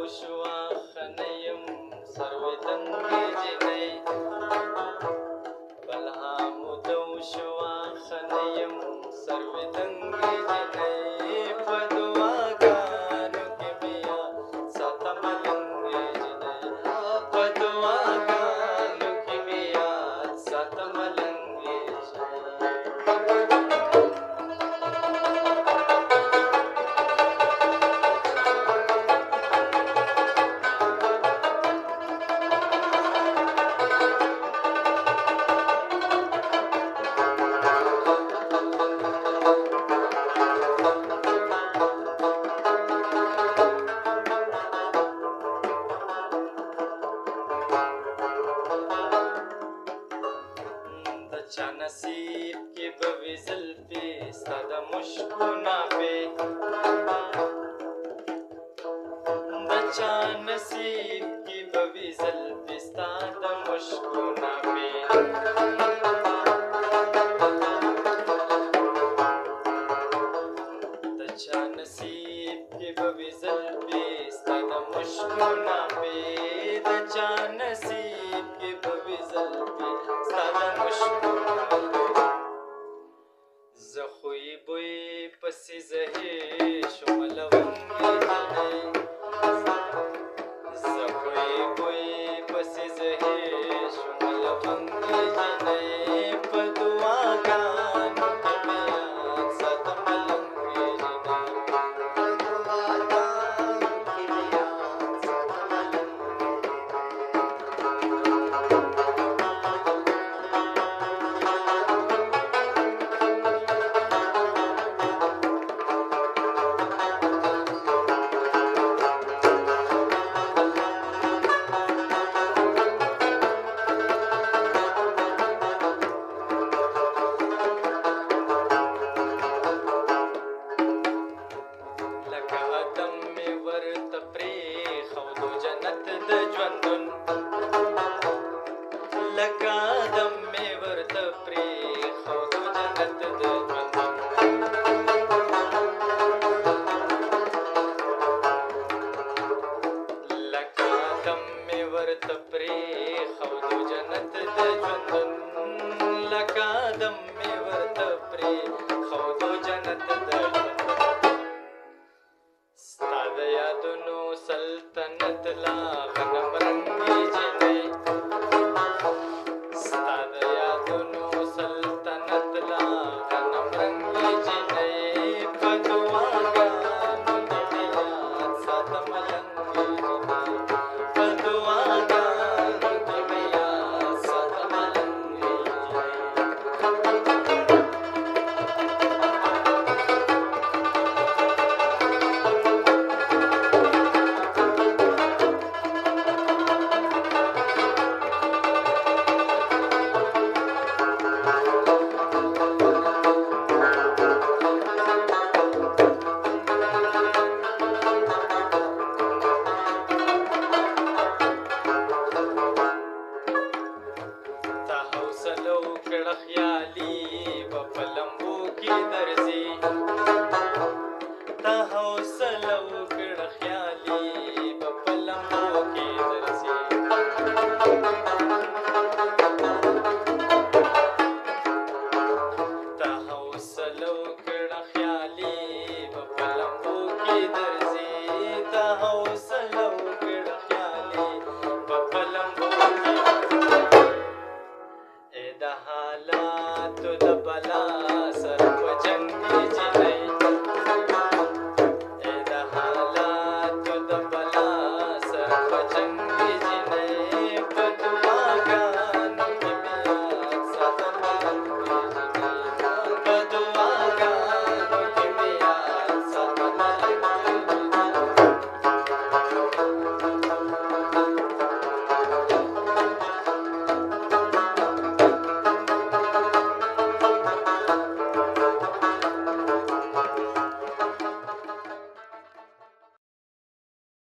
شوا خنیم سروې دنګې جنۍ بلها مودو شوا خنیم سروې دنګې جنۍ په دعاګانو کې بیا ساتم لنګې جنۍ په دعاګانو کې بیا ساتم لنګې چا نصیب کې به وي زلفې ستا د مشکونه پې د چا نصیب کې به وي زلفې ستا د مشکونه پې د چا نصیب کې به وي زلفې ستا د مشکونه پې د چا نصیب کې به وي زلفې ستا د مشکونه زه خوی بوی پسې زهې شوم لونګې جنۍ زه خوی بوی پسې زهې شوم لونګې جنۍ په دعاګانو کې مې یاد ساتم لونګې جنۍ په دعاګانو کې مې یاد ساتم لکه آدم مې ورته پرېښودو جنت د ژوندون لکه آدم مې ورته پرېښودو جنت د ژوندون لکه آدم مې ورته پرېښودو جنت د ژوندون ستا د یادونو سلطنت لا